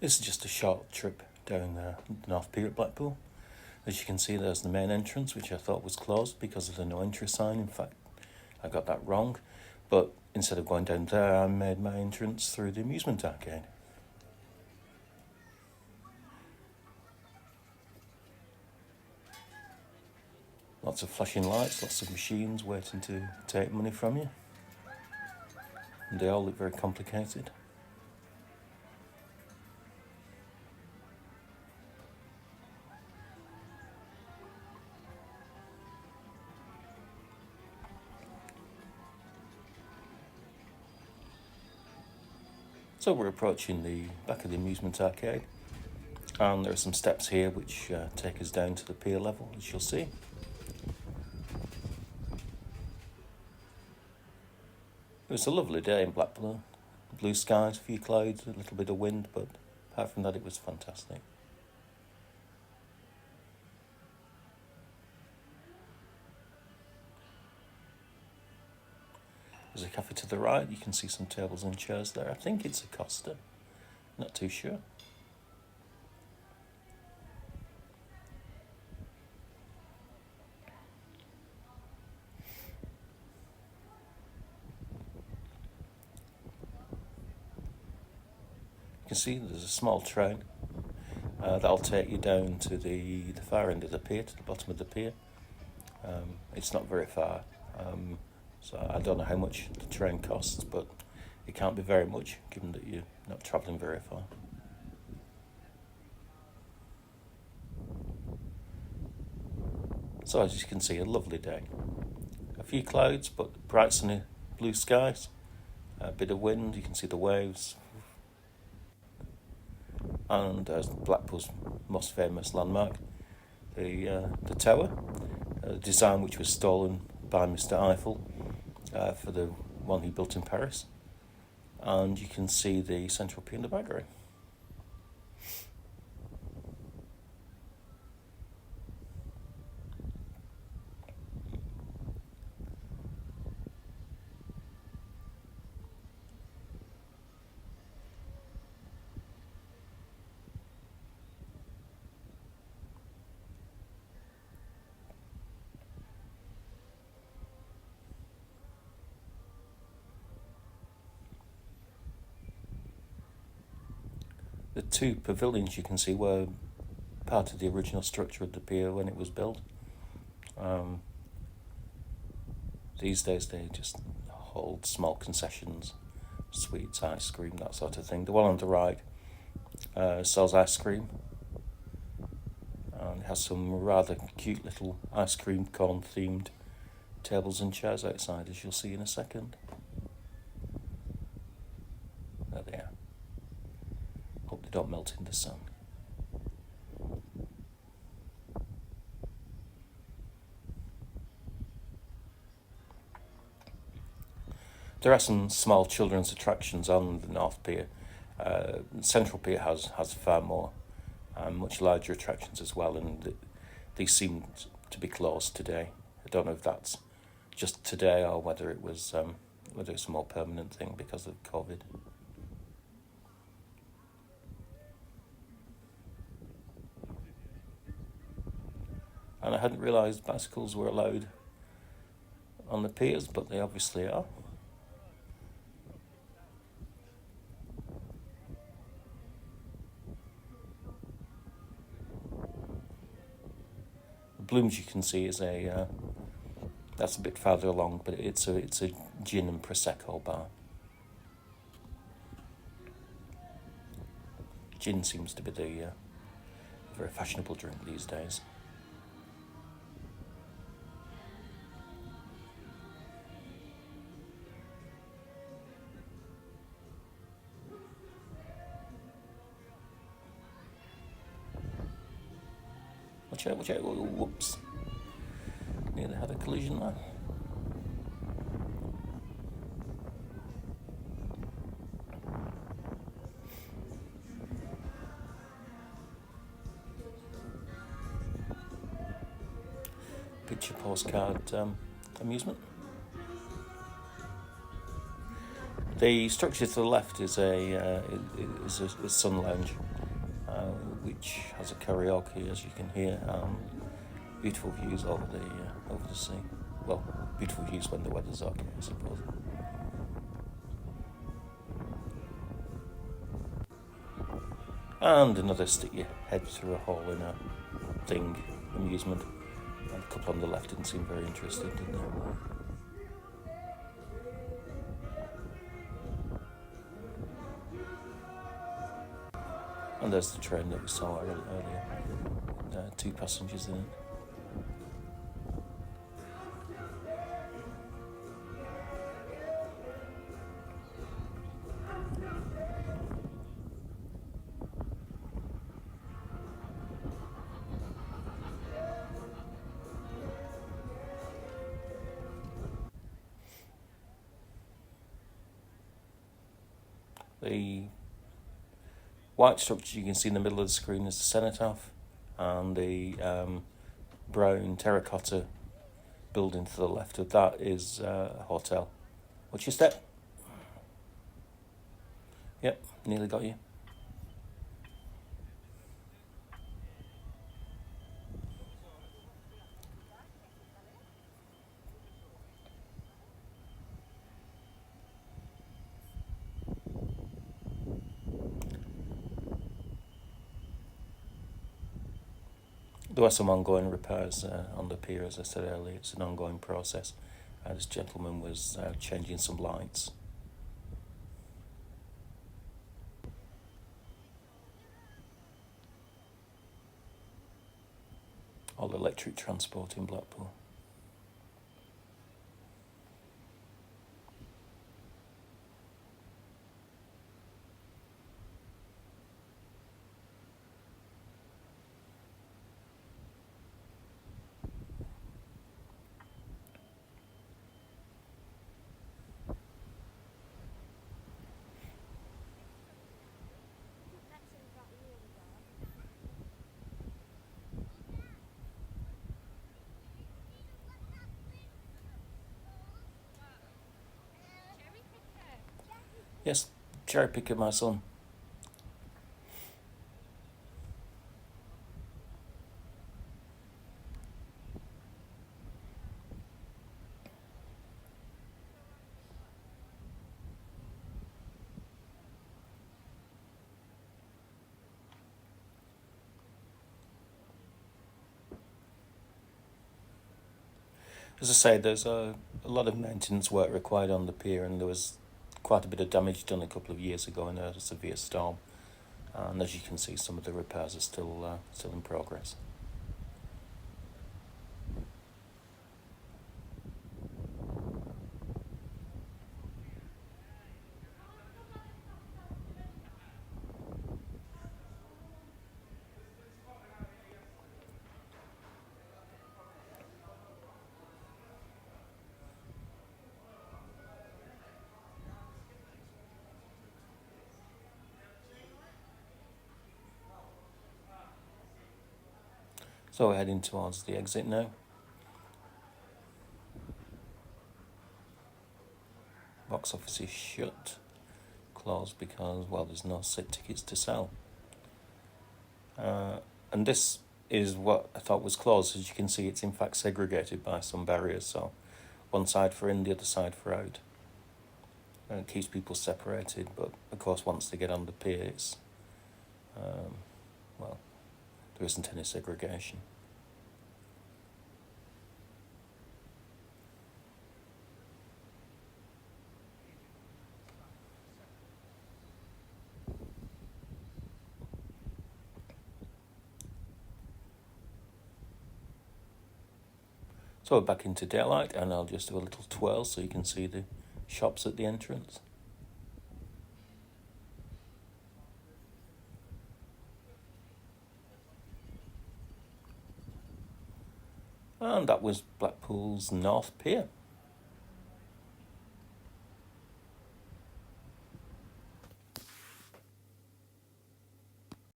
This is just a short trip down the North Pier at Blackpool. As you can see, there's the main entrance, which I thought was closed because of the no entry sign. In fact, I got that wrong. But instead of going down there, I made my entrance through the amusement arcade. Lots of flashing lights, lots of machines waiting to take money from you. And they all look very complicated. So we're approaching the back of the amusement arcade, and there are some steps here which take us down to the pier level, as you'll see. It was a lovely day in Blackpool. Blue skies, a few clouds, a little bit of wind, but apart from that it was fantastic. There's a cafe to the right. You can see some tables and chairs there. I think it's a Costa. Not too sure. You can see there's a small train that'll take you down to the far end of the pier, to the bottom of the pier. It's not very far. So I don't know how much the train costs, but it can't be very much, given that you're not travelling very far. So as you can see, a lovely day. A few clouds, but bright sunny blue skies. A bit of wind, you can see the waves. And Blackpool's most famous landmark, the tower, a design which was stolen by Mr. Eiffel for the one he built in Paris. And you can see the central pier in the background. The two pavilions you can see were part of the original structure of the pier when it was built. These days they just hold small concessions, sweets, ice cream, that sort of thing. The one on the right sells ice cream, and it has some rather cute little ice cream cone themed tables and chairs outside, as you'll see in a second. There they are. Hope they don't melt in the sun. There are some small children's attractions on the North Pier. Central Pier has far more, much larger attractions as well, and these seem to be closed today. I don't know if that's just today or whether it's a more permanent thing because of COVID. And I hadn't realised bicycles were allowed on the piers, but they obviously are. The Blooms you can see is that's a bit farther along, but it's a gin and prosecco bar. Gin seems to be the very fashionable drink these days. Watch out, whoops. Nearly had a collision there. Picture postcard amusement. The structure to the left is a sun lounge. which has a karaoke, as you can hear, and beautiful views over the sea. Well, beautiful views when the weather's okay, I suppose. And another stick your head through a hole in a thing amusement. And the couple on the left didn't seem very interested, did they? And there's the train that we saw earlier. 2 passengers in it. The white structure you can see in the middle of the screen is the cenotaph, and the brown terracotta building to the left of that is a hotel. What's your step? Yep, nearly got you. There are some ongoing repairs on the pier, as I said earlier. It's an ongoing process. This gentleman was changing some lights. All electric transport in Blackpool. Yes, cherry picker, my son. As I say, there's a lot of maintenance work required on the pier, and there was quite a bit of damage done a couple of years ago in a severe storm. And as you can see, some of the repairs are still in progress. So we're heading towards the exit now. Box office is shut, closed because, well, there's no set tickets to sell. And this is what I thought was closed. As you can see, it's in fact segregated by some barriers. So one side for in, the other side for out. And it keeps people separated, but of course once they get on the pier, it's, well, there isn't any segregation. So we're back into daylight, and I'll just do a little twirl so you can see the shops at the entrance. And that was Blackpool's North Pier.